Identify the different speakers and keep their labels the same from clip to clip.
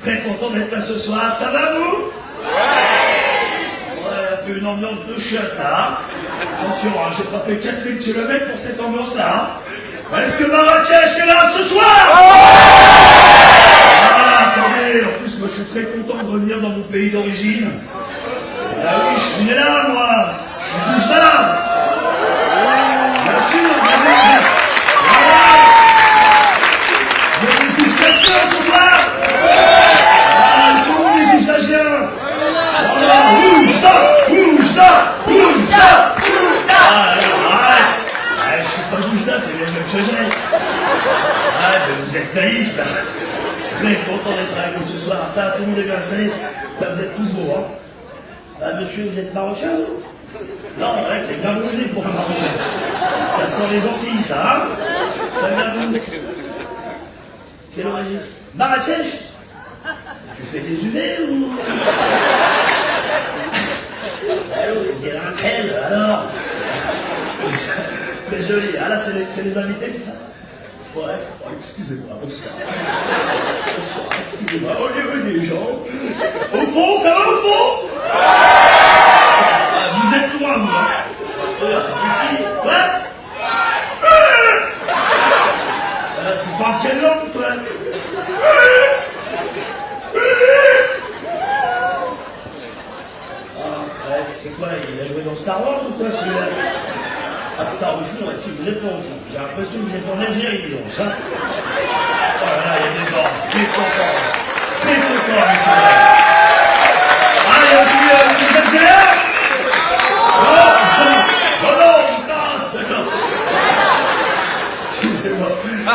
Speaker 1: Très content d'être là ce soir. Ça va, vous? Ouais, un peu une ambiance de chiotte, là. Attention, hein, j'ai pas fait 4000 km pour cette ambiance-là. Est-ce que Marrakech est là ce soir? Ah, attendez, en plus, moi, je suis très content de revenir dans mon pays d'origine. Ah oui, je suis né là, moi. Je suis Boujda. Bien sûr, regardez. Il y a des Oujdachiens ce soir. Ah, ils sont où les Oujdachiens? Voilà, Oujda. Ah, alors, arrête. Ah, je suis pas Boujda, t'es les mêmes que j'ai. Ah, mais vous êtes naïfs, là. Très content d'être avec vous ce soir. Ça, tout le monde est bien installé. Là, vous êtes tous beaux, hein. Ah, monsieur, vous êtes marocain, vous? Non, ouais, t'es bien bronzé pour un marocain. Ça sent les Antilles, ça, hein? Ça vient d'où? Quelle origine? Marrakech? Tu fais des UV ou? Allô, on dirait un L, alors? Très joli. Ah là, c'est les invités, c'est ça? Ouais, oh, excusez-moi, bonsoir. Bonsoir, excusez-moi. Oh, les gens. Au fond, ça va au fond? Ah, vous êtes loin, vous, hein? Ici, ouais? Tu parles quelle langue, toi? Ah, ouais, c'est quoi? Il a joué dans Star Wars ou quoi, celui-là? Ah putain, au fond, si vous êtes pas au fond. J'ai l'impression que vous êtes en Algérie, donc ça. Oh là là, il y a des bords. Très content. Très content, monsieur. Ah, il y a aussi les Algériens? Non, putain, c'est d'accord. Excusez-moi.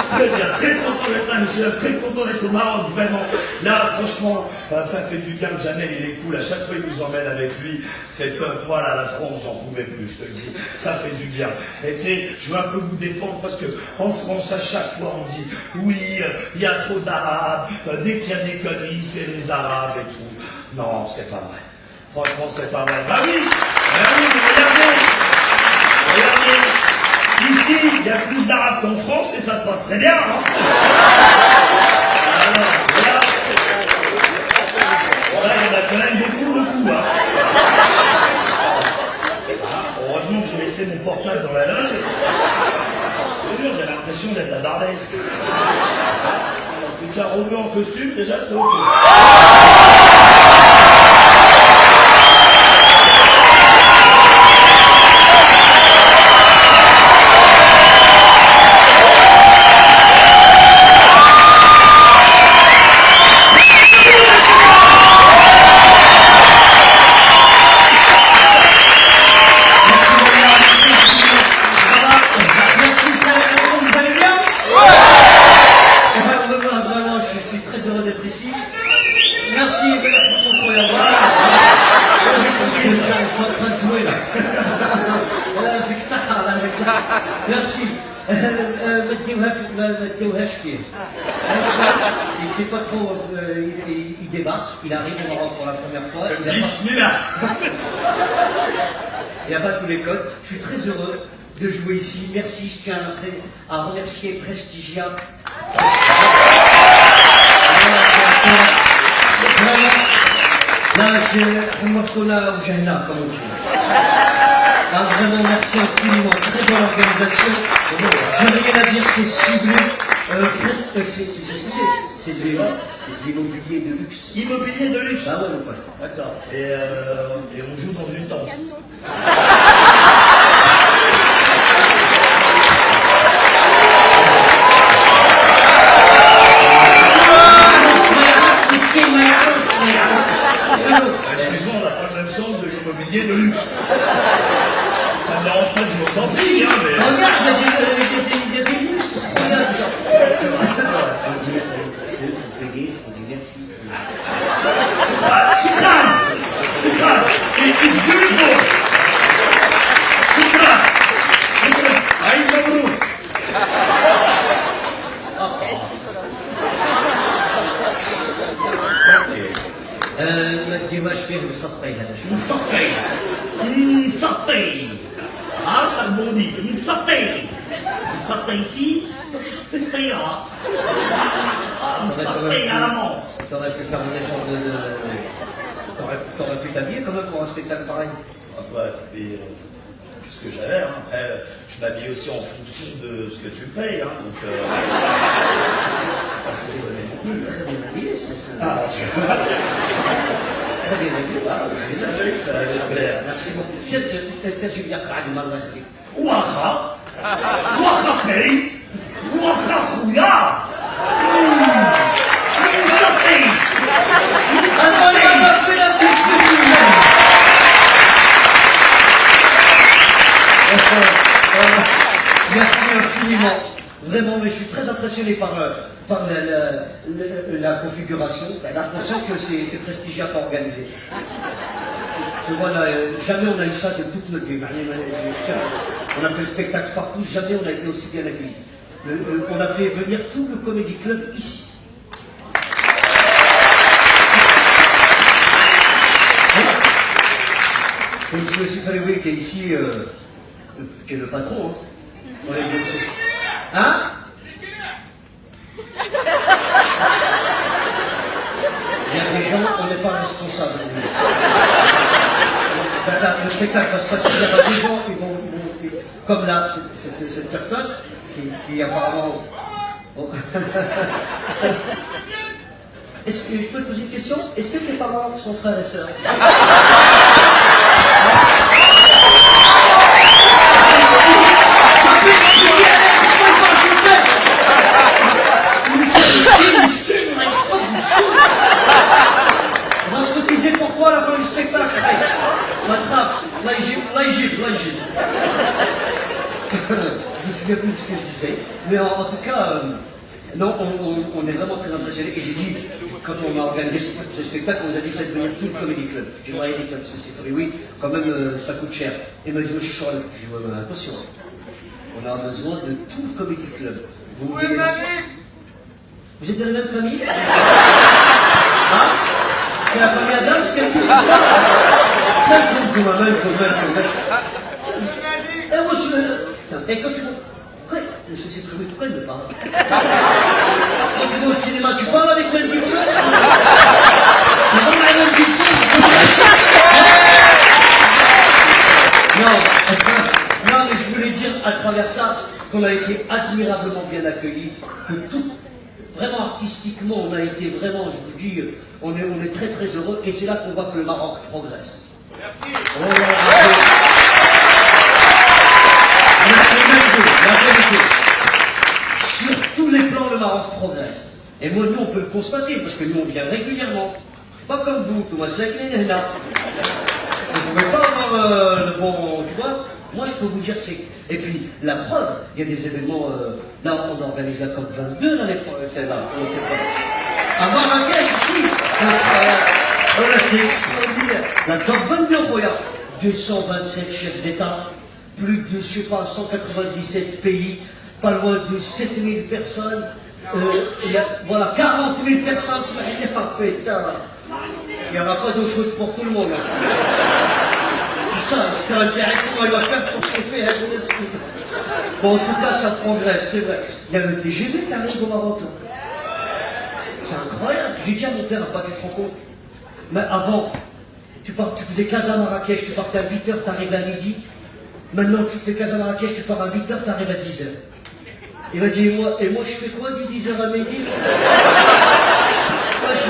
Speaker 1: Très bien, très content d'être là, monsieur. Très content d'être au Maroc, vraiment. Là, franchement, ça fait du bien. Jamel, il est cool. À chaque fois, il nous emmène avec lui. C'est top. Moi, là, la France, j'en pouvais plus, je te le dis. Ça fait du bien. Et tu sais, je veux un peu vous défendre parce que en France, à chaque fois, on dit oui, il y a trop d'Arabes. Dès qu'il y a des conneries, c'est les Arabes et tout. Non, c'est pas vrai. Franchement, c'est pas vrai. Bah oui, regardez. Ici, il y a plus d'Arabes qu'en France et ça se passe très bien. Hein. Alors, là, voilà, il y en a quand même beaucoup. Hein. Ah, heureusement laissé mon portable dans la loge. Je te jure, j'ai l'impression d'être à Barbès. Déjà Robeux en costume, déjà c'est autre chose.
Speaker 2: Merci, pour la voir.
Speaker 1: Ça, j'ai compris ça.
Speaker 2: Je suis en train de jouer là. Avec ça. Merci. ما تديوهاش فيه. Il sait pas trop, il débarque, il arrive au Maroc pour la première fois.
Speaker 1: Bismillah.
Speaker 2: Il n'a pas tous les codes. Je suis très heureux de jouer ici. Merci, je tiens à remercier Prestigia. Là, Mourtouna ou Jahna, comme on dit. Ah, vraiment, merci infiniment. Très bonne organisation. Je n'ai rien à dire, c'est sublime. Tu sais ce que c'est? C'est de l'immobilier de luxe.
Speaker 1: Immobilier de luxe.
Speaker 2: Ah ouais, mon pote.
Speaker 1: D'accord. Et on joue dans une tente. Excuse-moi, on n'a pas le même sens de l'immobilier de luxe. Ça ne me dérange pas de jouer au
Speaker 2: Si,
Speaker 1: temps, mais...
Speaker 2: regarde, il y a des lustres. Regarde.
Speaker 1: C'est vrai, c'est vrai.
Speaker 2: On dit, c'est eux qui payent, on dit merci.
Speaker 1: Shukran. It's beautiful. Shukran. Aïe, Mabrou.
Speaker 2: ما تديوهاش فيه مسطي هذا.
Speaker 1: Nsaté. Ah, ça rebondit. Nsaté ici, c'était là. Nsaté à la menthe.
Speaker 2: T'aurais pu faire un effort de... T'aurais pu t'habiller quand même pour un spectacle pareil.
Speaker 1: Après, ce que j'avais, hein. Après, je m'habille aussi en fonction de ce que tu me payes, hein. Donc, pas si vous avez non plus.
Speaker 2: Très bien habillé, c'est...
Speaker 1: Ah,
Speaker 2: Très bien habillé.
Speaker 1: je savais que ça allait te plaire.
Speaker 2: Merci beaucoup. Serge يقرع ديما الله يخليك.
Speaker 1: Ouacha خير Ouacha خويا Nsaté.
Speaker 2: Merci infiniment. Vraiment, mais je suis très impressionné par la configuration. On sent que c'est Prestigia qui a organisé. Tu vois, là, jamais on a eu ça de toute notre vie. On a fait le spectacle partout, jamais on a été aussi bien accueillis. On a fait venir tout le Comedy Club ici. C'est M. Sifrewi qui est ici, qui est le patron. Hein. On a dit M. Hein? Il y a des gens, on n'est pas responsable. Le spectacle va se passer, il y aura des gens qui vont comme là, cette personne qui apparemment... Oh. Est-ce que je peux te poser une question? Est-ce que tes parents sont frères et sœurs? Ça peut expliquer pourquoi il parle français. On va se cotiser pour toi à la fin du spectacle. La trave, l'Aïgib. Je me souviens plus de ce que je disais. Mais en tout cas, non, on est vraiment très impressionnés. Et j'ai dit, quand on a organisé ce spectacle, on nous a dit faites venir tout le Comedy Club. Je dis, ouais, les clubs, c'est oui, quand même, ça coûte cher. Et il m'a dit, monsieur Chorel, je dis, ouais, attention, on a besoin de tout le Comedy Club. Vous me donnez... Vous êtes de la même famille? Hein? C'est la famille Adams qui a vu ce soir? Malcolm. Et moi, je... Et quand tu... Pourquoi, monsieur Sifrewi, pourquoi il me parle? Quand tu vas au cinéma, tu parles avec Mel Gibson? Tu parles avec Mel Gibson? Non. voulais dire à travers ça qu'on a été admirablement bien accueillis, que tout, vraiment artistiquement, on a été vraiment, je vous dis, on est très très heureux, et c'est là qu'on voit que le Maroc progresse. Merci. La vérité. Sur tous les plans, le Maroc progresse. Et moi, nous, on peut le constater, parce que nous, on vient régulièrement. C'est pas comme vous, Thomas Seklen, là. Vous ne pouvez pas avoir le bon, tu vois. Moi, je peux vous dire, c'est... Et puis, la preuve, il y a des événements... là, on organise la COP22 l'année prochaine, là, on sait pas. À Marrakech, aussi. Voilà, c'est extraordinaire. La COP22, regarde. 227 chefs d'État, plus de, je sais pas, 197 pays, pas loin de 7000 personnes. Voilà, 40 000 personnes, il n'y aura pas d'eau chaude pour tout le monde. C'est ça, comment il va faire pour chauffer un esprit. Bon, en tout cas, ça progresse, c'est vrai. Il y a le TGV qui arrive au Maroc. C'est incroyable. J'ai dit à mon père, tu te rends compte? Mais avant, tu faisais Casa Marrakech, tu partais à 8h, tu arrives à midi. Maintenant, tu fais Casa Marrakech, tu pars à 8h, tu arrives à 10h. Il m'a dit, et moi je fais quoi du 10h à midi? Moi, je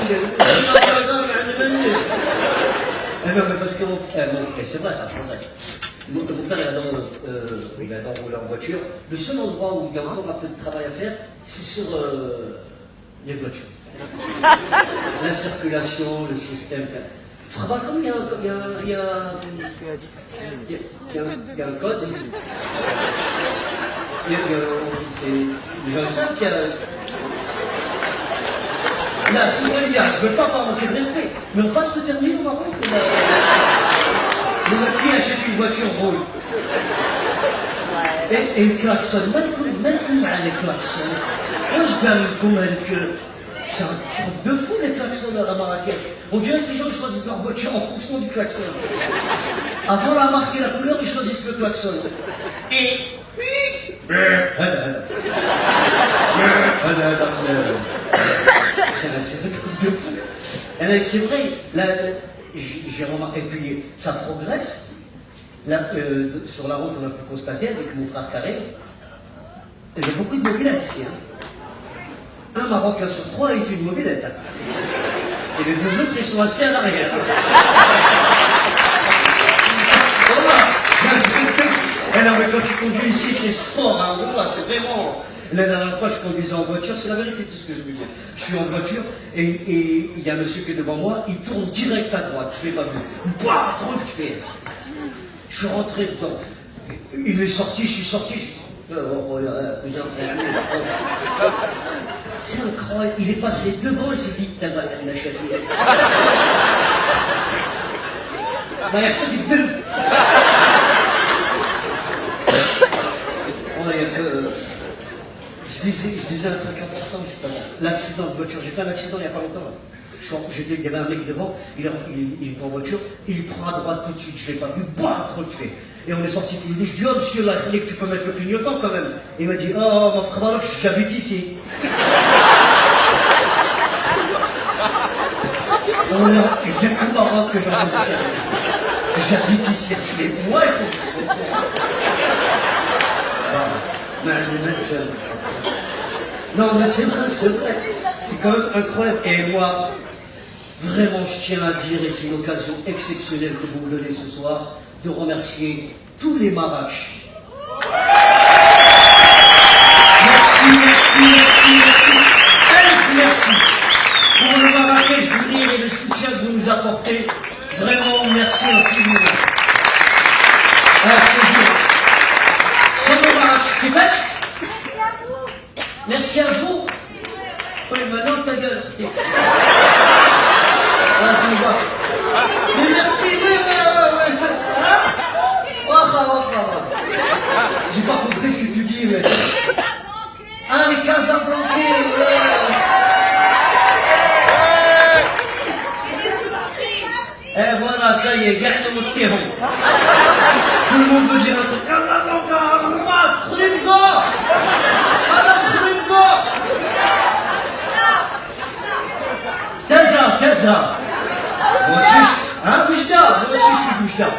Speaker 2: non, mais parce que c'est vrai, ça progresse. Mon père, il adore rouler en voiture. Le seul endroit où il y a encore un peu de travail à faire, c'est sur les voitures. La circulation, le système. Comme il y a un code. Les gens savent qu'il y a... Là, c'est vrai, les gars, je ne veux pas manquer de respect, mais on passe le permis au Maroc. Qui achète une voiture roule. Et le klaxon, même les klaxons. Moi, je gagne comme c'est un truc de fou, les klaxons à Marrakech. On dirait que les gens choisissent leur voiture en fonction du klaxon. Avant de marquer la couleur, ils choisissent le klaxon. Et... C'est un truc de fou. C'est vrai, j'ai remarqué, et puis ça progresse. Là, sur la route, on a pu constater avec mon frère Karim, il y a beaucoup de mobilettes ici. Un Marocain sur 3 est une mobilette. Et les deux autres, ils sont assis à l'arrière. Voilà, c'est un truc de fou. Et non, mais quand tu conduis ici, c'est sport, hein. Voilà, c'est vraiment... La dernière fois, je conduisais en voiture, c'est la vérité tout ce que je veux dire. Je suis en voiture et il y a un monsieur qui est devant moi, il tourne direct à droite, je ne l'ai pas vu. Bah, trop de fer. Je suis rentré dedans. Il est sorti, je suis sorti. C'est incroyable. Il est passé devant, il s'est dit, t'as mal à la chef. Il y a que du deux. Je disais un truc important juste avant. L'accident de voiture. J'ai fait un accident il n'y a pas longtemps. Il y avait un mec devant, il est en voiture, il prend à droite tout de suite, je ne l'ai pas vu, bah, trop de fait. Et on est sorti, il dit, je dis, oh monsieur, là, il tu peux mettre le clignotant quand même. Et il m'a dit, oh, mon frère Maroc, j'habite ici. On a, il y a qu'au Maroc que j'habite ici. J'habite ici, c'est moi qui suis. Non, mais c'est vrai, c'est quand même incroyable. Et moi, vraiment, je tiens à dire, et c'est une occasion exceptionnelle que vous me donnez ce soir, de remercier tous les Marrakech. Merci. Pour le Marrakech du rire et le soutien que vous nous apportez. Vraiment, merci infiniment. Sans le Marrakech, tu fais? Merci à vous. Oui, maintenant ta gueule. Mais merci, j'ai pas compris ce que tu dis, mais... Ah, les Casablancais, Et voilà, ça y est, gagne le terrain. Tout le monde veut dire un truc. Casablanca, Roumat, Khrimba. Teza. Moi aussi, moi aussi je suis Boujda.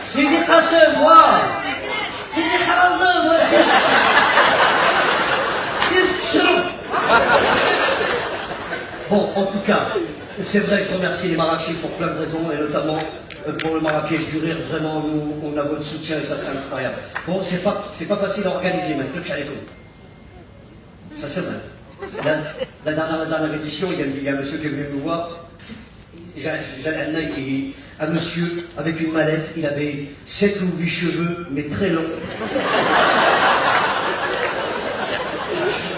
Speaker 2: C'est des Qassem, moi. c'est vrai, je remercie les Marrakechis pour plein de raisons, et notamment pour le Marrakech du Rire. Vraiment, nous, on a votre soutien et ça, c'est incroyable. Bon, c'est pas facile à organiser, mais club Chaleco. Ça, c'est vrai. La dernière édition, il y a un monsieur qui est venu nous voir. Un monsieur avec une mallette, il avait 7 ou 8 cheveux, mais très longs.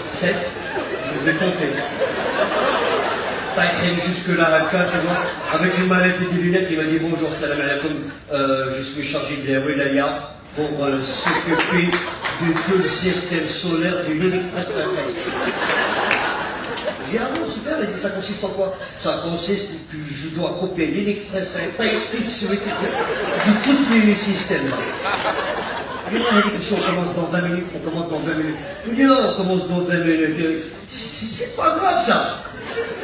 Speaker 2: 7, je vous ai compté. Taïrem jusque-là à 4, tu vois, avec une mallette et des lunettes, il m'a dit bonjour, salam alaikum, je suis chargé de la wilaya pour s'occuper de tout le système solaire d'une électricité. Je dis, ah bon, super, mais ça consiste en quoi? Ça consiste que je dois couper l'électricité tout de suite de tous les systèmes. Je dis, on commence dans 20 minutes, on commence dans 20 minutes. Je dis, non, on commence dans 20 minutes. C'est pas grave ça.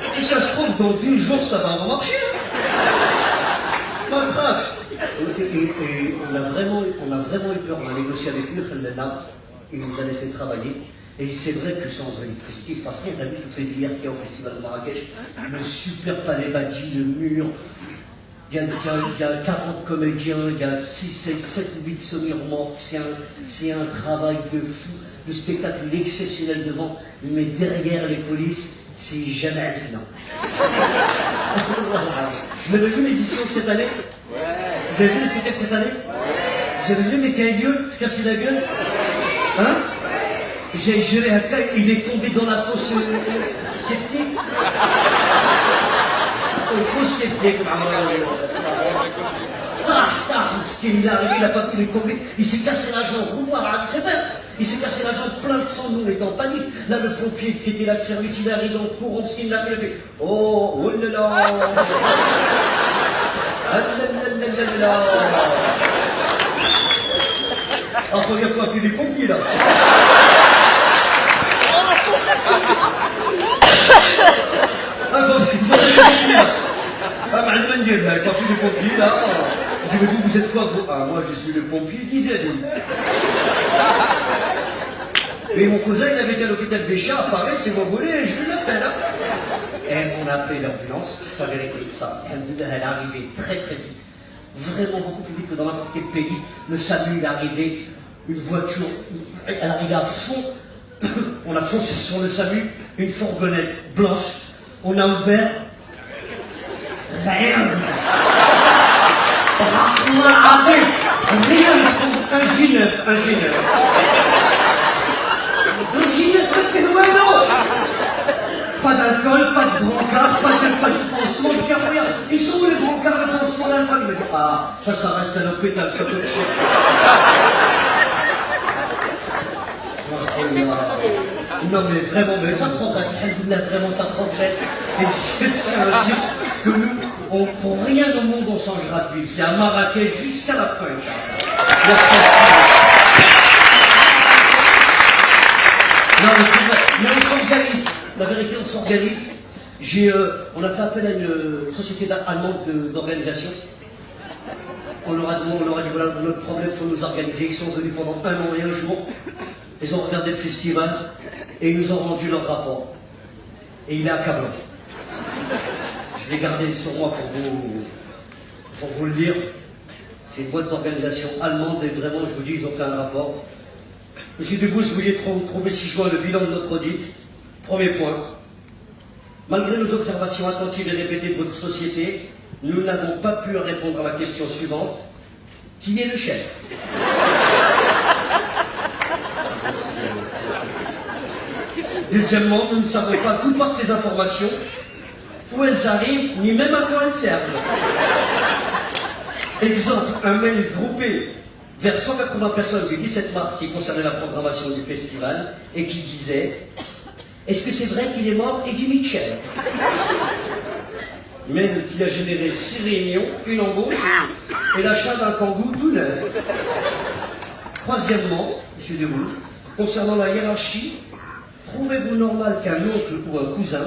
Speaker 2: Si ça se trouve, dans 2 jours, ça va marcher. Pas grave. Et on a vraiment eu peur, on a négocié avec lui, il nous a laissé travailler. Et c'est vrai que sans électricité, il se passe rien. T'as vu toutes les bières qu'il y a au festival de Marrakech, le super palais bâti, le mur, il y a 40 comédiens, il y a 6, 7 ou 8 semi-remorques, c'est un travail de fou. Le spectacle est exceptionnel devant, mais derrière les coulisses, c'est jamais hallucinant. Vous avez vu l'édition de cette année? Vous avez vu le spectacle de cette année? Vous avez vu Michael Youn se casser la gueule? Hein? J'ai juré à Kai, il est tombé dans la fosse sceptique. Fosse sceptique, il est arrivé, il a pas pu, il est tombé, il s'est cassé la jambe. C'est vrai, il s'est cassé la jambe plein de sang, nous on était en panique. Là, le pompier qui était là de service, il est arrivé en courant, parce qu'il l'a fait. Oh là là! La première fois qu'il y a des pompiers là. Ah, il faut des pompiers là. Ah, mais il faut plus des pompiers là. Je dis, mais vous êtes quoi vous? Ah, moi je suis le pompier disait. Mais mon cousin il avait été à l'hôpital Béchard à Paris, si vous voulez, je l'appelle. Hein. Et on a appelé l'ambulance, sa vérité, ça, elle est arrivée très très vite. Vraiment beaucoup plus vite que dans n'importe quel pays. Le SAMU il est arrivé, une voiture, elle arrivait à fond. On a foncé sur le SAMU, une fourgonnette blanche. On a ouvert. Rien. Rien. Un G9, un G9. Un G9 fait loin. Pas d'alcool, pas de brancard, pas de pansement, je dis rien. Ils sont où les brancards, le pansement, l'alcool? Ah, ça reste à l'hôpital, ça peut cher. Non mais vraiment, mais ça progresse, vraiment ça progresse. Et je tiens à dire que nous, pour rien au monde on changera de ville. C'est à Marrakech jusqu'à la fin, merci. Non mais c'est vrai, mais on s'organise. La vérité, on s'organise. On a fait appel à une société allemande d'organisation. On leur a dit, voilà, notre problème, il faut nous organiser. Ils sont venus pendant 1 an et 1 jour. Ils ont regardé le festival et ils nous ont rendu leur rapport. Et il est accablant. Je l'ai gardé sur moi pour vous le lire. C'est une boîte d'organisation allemande et vraiment, je vous dis, ils ont fait un rapport. Monsieur Debousse, vous vouliez trouver 6 juin le bilan de notre audit. Premier point. Malgré nos observations attentives et répétées de votre société, nous n'avons pas pu répondre à la question suivante. Qui est le chef? Deuxièmement, nous ne savons pas d'où partent les informations, où elles arrivent, ni même à quoi elles servent. Exemple, un mail groupé vers 180 personnes du 17 mars qui concernait la programmation du festival et qui disait « Est-ce que c'est vrai qu'il est mort Eddie Mitchell ?» Mail qui a généré 6 réunions, une embauche et l'achat d'un kangou tout neuf. Troisièmement, M. Debouze, concernant la hiérarchie, trouvez-vous normal qu'un oncle ou un cousin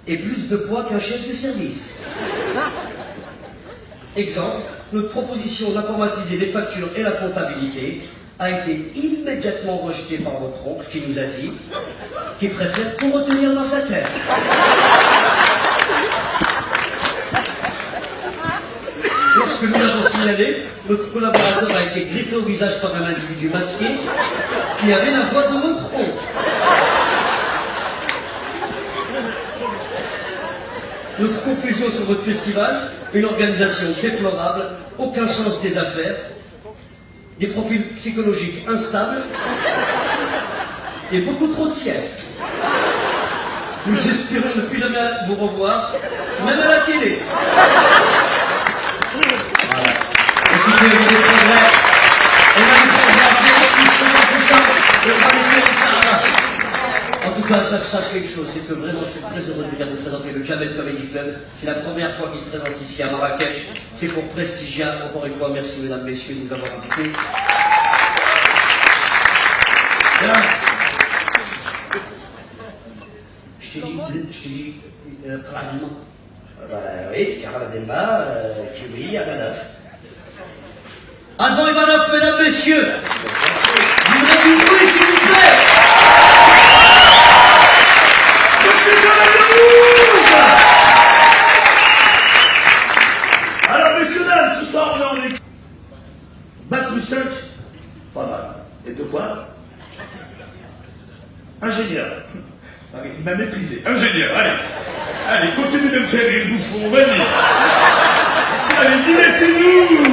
Speaker 2: ait plus de poids qu'un chef de service? Exemple, notre proposition d'informatiser les factures et la comptabilité a été immédiatement rejetée par votre oncle qui nous a dit qu'il préfère tout retenir dans sa tête. lorsque nous l'avons signalé, notre collaborateur a été griffé au visage par un individu masqué qui avait la voix de votre honte. Notre conclusion sur votre festival, une organisation déplorable, aucun sens des affaires, des profils psychologiques instables et beaucoup trop de siestes. Nous espérons ne plus jamais vous revoir, même à la télé. Voilà. Écoutez, vous êtes très vrai. On a du progrès à faire, tout ça, on va les faire ça. En tout cas, sachez une chose, c'est que vraiment, je suis très heureux de venir vous présenter le Jamel Comedy Club. C'est la première fois qu'il se présente ici à Marrakech. C'est pour Prestigia. Encore une fois, merci mesdames, messieurs, de nous avoir invités. Bien. Je t'ai dit, clairement. Bah oui, Karl Adema, kiwi, ananas. Alban Ivanov, mesdames, messieurs. Je voudrais du bruit, s'il vous plaît.
Speaker 1: Monsieur Jamel Debbouze. Alors, messieurs, dames, ce soir, on est en équipe. Bac plus 5. Pas mal. Et de quoi? Ingénieur. Ah oui, il m'a méprisé. Ingénieur, allez. Allez, continue de me faire rire, bouffon, vas-y. Allez, divertissez-nous.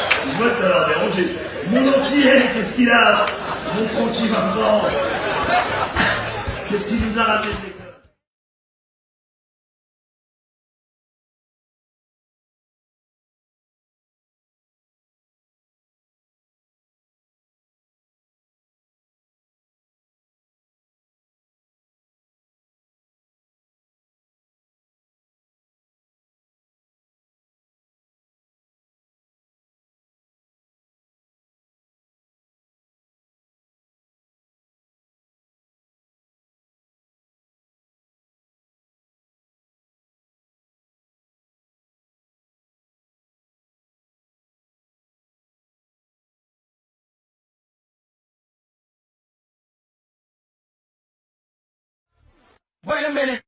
Speaker 1: Excuse-moi de t'avoir dérangé. Mon entier, qu'est-ce qu'il a? Mon Francky Vincent. Qu'est-ce qu'il nous a ramené de l'école?
Speaker 3: Wait a minute.